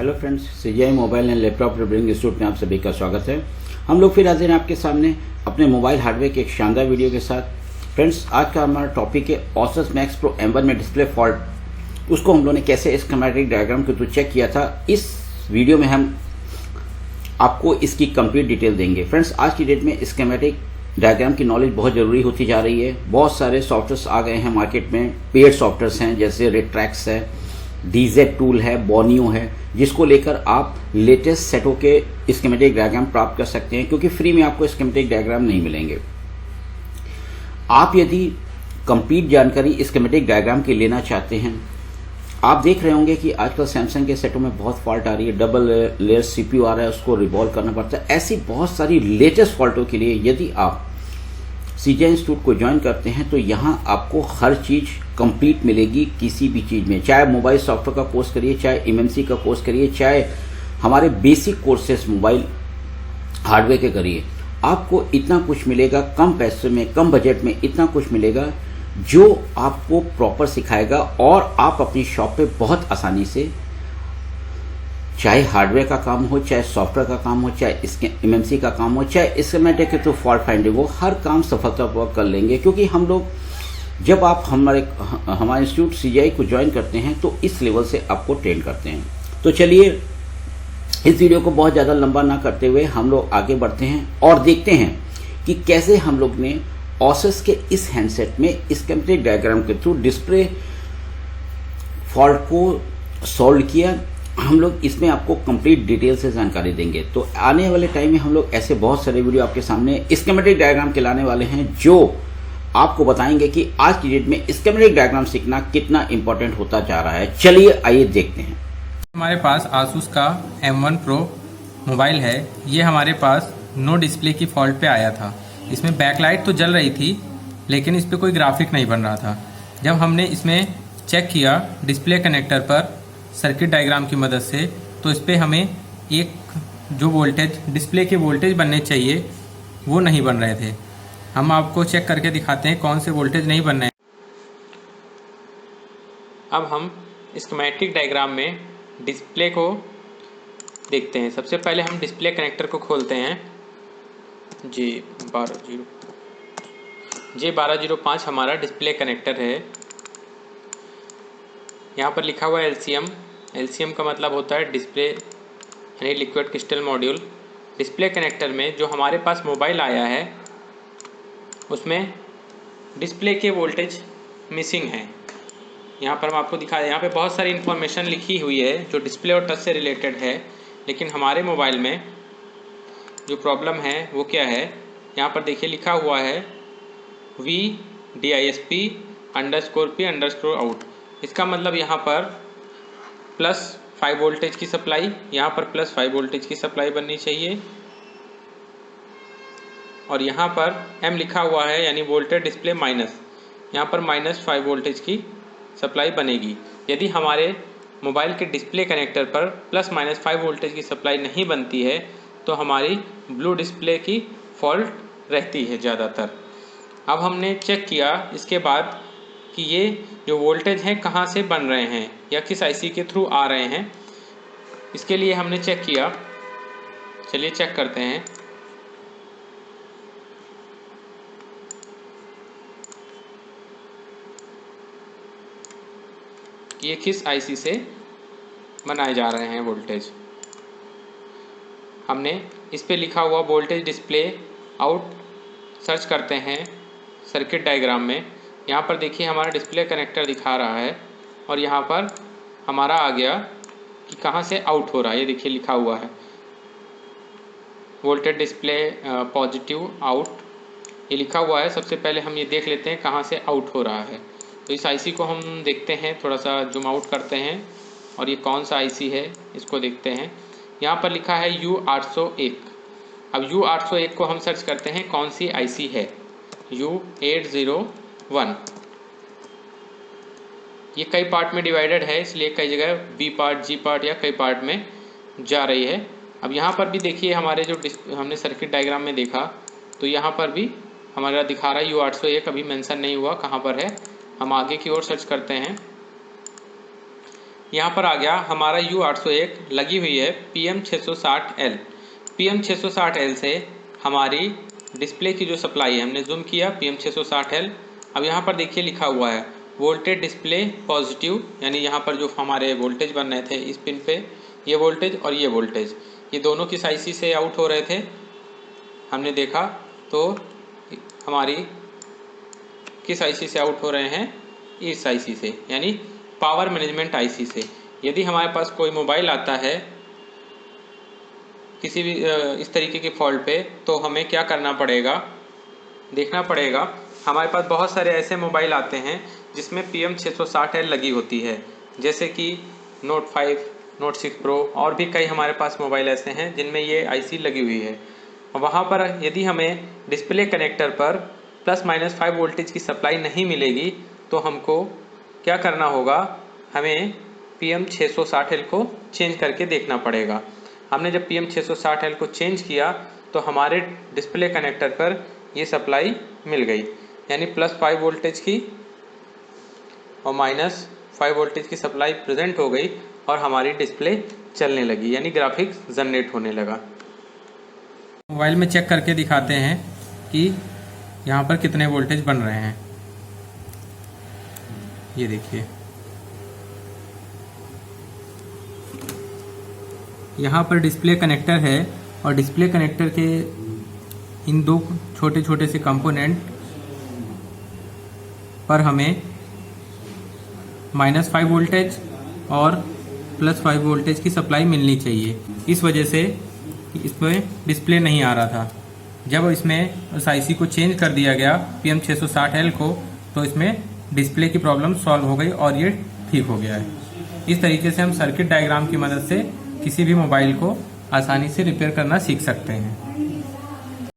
Hello friends, CGI mobile and laptop repairing institute में आप सभी का स्वागत है। हम लोग फिर हाजिर हैं आपके सामने अपने मोबाइल हार्डवेयर के एक शानदार वीडियो के साथ। फ्रेंड्स, आज का हमारा टॉपिक है Asus Max Pro M1 में डिस्प्ले फॉल्ट। उसको हम लोगों ने कैसे स्कीमेटिक डायग्राम के थ्रू चेक किया था, इस वीडियो में हम आपको इसकी कंप्लीट डिटेल देंगे। फ्रेंड्स, आज की डेट में स्कीमेटिक डायग्राम की नॉलेज बहुत ज़रूरी होती जा रही है। बहुत सारे सॉफ्टवेयर्स आ गए हैं मार्केट में, पेड सॉफ्टवेयर्स हैं जैसे रेट्रैक्स है, डीजेड टूल है, बोनियो है, जिसको लेकर आप लेटेस्ट सेटों के स्कीमेटिक डायग्राम प्राप्त कर सकते हैं, क्योंकि फ्री में आपको स्कीमेटिक डायग्राम नहीं मिलेंगे। आप यदि कंप्लीट जानकारी स्कीमेटिक डायग्राम की लेना चाहते हैं, आप देख रहे होंगे कि आजकल सैमसंग के सेटों में बहुत फॉल्ट आ रही है, डबल लेयर सीपीयू आ रहा है, उसको रिवॉल्व करना पड़ता है। ऐसी बहुत सारी लेटेस्ट फॉल्टों के लिए यदि आप सीजीआई इंस्टीट्यूट को ज्वाइन करते हैं तो यहाँ आपको हर चीज़ कंप्लीट मिलेगी। किसी भी चीज़ में, चाहे मोबाइल सॉफ्टवेयर का कोर्स करिए, चाहे एमएनसी का कोर्स करिए, चाहे हमारे बेसिक कोर्सेस मोबाइल हार्डवेयर के करिए, आपको इतना कुछ मिलेगा कम पैसे में, कम बजट में इतना कुछ मिलेगा जो आपको प्रॉपर सिखाएगा और आप अपनी शॉप पे बहुत आसानी से, चाहे हार्डवेयर का काम हो, चाहे सॉफ्टवेयर का काम हो, चाहे इसके एमएनसी का काम हो, चाहे स्कीमेटिक के थ्रू फॉल्ट फाइंडिंग हो, हर काम सफलतापूर्वक कर लेंगे। क्योंकि हम लोग, जब आप हमारे इंस्टीट्यूट सीजीआई को ज्वाइन करते हैं तो इस लेवल से आपको ट्रेन करते हैं। तो चलिए, इस वीडियो को बहुत ज़्यादा लंबा ना करते हुए हम लोग आगे बढ़ते हैं और देखते हैं कि कैसे हम लोग ने Asus के इस हैंडसेट में स्कीमेटिक डायग्राम के थ्रू डिस्प्ले फॉल्ट को सॉल्व किया। हम लोग इसमें आपको कंप्लीट डिटेल से जानकारी देंगे। तो आने वाले टाइम में हम लोग ऐसे बहुत सारे वीडियो आपके सामने स्कीमेटिक डायग्राम के लाने वाले हैं, जो आपको बताएंगे कि आज की डेट में स्कीमेटिक डायग्राम सीखना कितना इंपॉर्टेंट होता जा रहा है। चलिए आइए देखते हैं। हमारे पास Asus का M1 Pro मोबाइल है। ये हमारे पास नो डिस्प्ले की फॉल्ट पे आया था। इसमें बैकलाइट तो जल रही थी, लेकिन इस पर कोई ग्राफिक नहीं बन रहा था। जब हमने इसमें चेक किया डिस्प्ले कनेक्टर पर सर्किट डायग्राम की मदद से, तो इस पर हमें एक जो वोल्टेज, डिस्प्ले के वोल्टेज बनने चाहिए, वो नहीं बन रहे थे। हम आपको चेक करके दिखाते हैं कौन से वोल्टेज नहीं बन रहे हैं। अब हम स्कीमेटिक डायग्राम में डिस्प्ले को देखते हैं। सबसे पहले हम डिस्प्ले कनेक्टर को खोलते हैं। J1205 हमारा डिस्प्ले कनेक्टर है। यहाँ पर लिखा हुआ है LCM। LCM का मतलब होता है डिस्प्ले यानी liquid crystal module. Display connector में जो हमारे पास मोबाइल आया है, उसमें डिस्प्ले के वोल्टेज मिसिंग है। यहाँ पर हम आपको दिखा, यहाँ पे बहुत सारी इन्फॉर्मेशन लिखी हुई है जो डिस्प्ले और टच से रिलेटेड है, लेकिन हमारे मोबाइल में जो प्रॉब्लम है वो क्या है, यहाँ पर देखिए लिखा हुआ है VDISP_P_out। इसका मतलब यहाँ पर +5 वोल्टेज की सप्लाई, यहाँ पर +5 वोल्टेज की सप्लाई बननी चाहिए, और यहाँ पर M लिखा हुआ है यानी वोल्टेज डिस्प्ले माइनस, यहाँ पर -5 वोल्टेज की सप्लाई बनेगी। यदि हमारे मोबाइल के डिस्प्ले कनेक्टर पर +-5 वोल्टेज की सप्लाई नहीं बनती है तो हमारी ब्लू डिस्प्ले की फॉल्ट रहती है ज़्यादातर। अब हमने चेक किया इसके बाद कि ये जो वोल्टेज हैं कहाँ से बन रहे हैं या किस आईसी के थ्रू आ रहे हैं। इसके लिए हमने चेक किया। चलिए चेक करते हैं। ये किस आईसी से बनाए जा रहे हैं वोल्टेज। हमने इस पे लिखा हुआ वोल्टेज डिस्प्ले आउट सर्च करते हैं सर्किट डायग्राम में। यहाँ पर देखिए हमारा डिस्प्ले कनेक्टर दिखा रहा है और यहाँ पर हमारा आ गया कि कहाँ से आउट हो रहा है। ये देखिए लिखा हुआ है वोल्टेज डिस्प्ले पॉजिटिव आउट, ये लिखा हुआ है। सबसे पहले हम ये देख लेते हैं कहाँ से आउट हो रहा है। तो इस आईसी को हम देखते हैं, थोड़ा सा जूम आउट करते हैं और ये कौन सा आईसी है इसको देखते हैं। यहाँ पर लिखा है U801। अब U801 को हम सर्च करते हैं कौन सी आईसी है। U801। ये कई पार्ट में डिवाइडेड है, इसलिए कई जगह B पार्ट, G पार्ट या कई पार्ट में जा रही है। अब यहाँ पर भी देखिए हमारे जो हमने सर्किट डायग्राम में देखा, तो यहाँ पर भी हमारा दिखा रहा है U801, अभी मेंशन नहीं हुआ कहाँ पर है। हम आगे की ओर सर्च करते हैं। यहाँ पर आ गया हमारा U801 लगी हुई है PM660L। PM660L से हमारी डिस्प्ले की जो सप्लाई है, हमने जूम किया PM660L। अब यहाँ पर देखिए लिखा हुआ है वोल्टेज डिस्प्ले पॉजिटिव, यानी यहाँ पर जो हमारे वोल्टेज बन रहे थे इस पिन पे, ये वोल्टेज और ये वोल्टेज, ये दोनों किस IC से आउट हो रहे थे हमने देखा, तो हमारी किस IC से आउट हो रहे हैं, इस IC से, यानी पावर मैनेजमेंट IC से। यदि हमारे पास कोई मोबाइल आता है किसी भी इस तरीके के फॉल्ट पे, तो हमें क्या करना पड़ेगा, देखना पड़ेगा। हमारे पास बहुत सारे ऐसे मोबाइल आते हैं जिसमें PM660L लगी होती है, जैसे कि Note 5, Note 6 Pro और भी कई हमारे पास मोबाइल ऐसे हैं जिनमें ये IC लगी हुई है। वहाँ पर यदि हमें डिस्प्ले कनेक्टर पर ±5 वोल्टेज की सप्लाई नहीं मिलेगी तो हमको क्या करना होगा, हमें PM660L को चेंज करके देखना पड़ेगा। हमने जब PM660L को चेंज किया तो हमारे डिस्प्ले कनेक्टर पर ये सप्लाई मिल गई, यानी +5 वोल्टेज की और -5 वोल्टेज की सप्लाई प्रेजेंट हो गई और हमारी डिस्प्ले चलने लगी, यानी ग्राफिक्स जनरेट होने लगा। मोबाइल में चेक करके दिखाते हैं कि यहाँ पर कितने वोल्टेज बन रहे हैं। ये देखिए यहाँ पर डिस्प्ले कनेक्टर है और डिस्प्ले कनेक्टर के इन दो छोटे छोटे से कंपोनेंट पर हमें -5 वोल्टेज और +5 वोल्टेज की सप्लाई मिलनी चाहिए। इस वजह से इसमें डिस्प्ले नहीं आ रहा था। जब इसमें उस IC को चेंज कर दिया गया PM660L को, तो इसमें डिस्प्ले की प्रॉब्लम सॉल्व हो गई और ये ठीक हो गया है। इस तरीके से हम सर्किट डायग्राम की मदद से किसी भी मोबाइल को आसानी से रिपेयर करना सीख सकते हैं।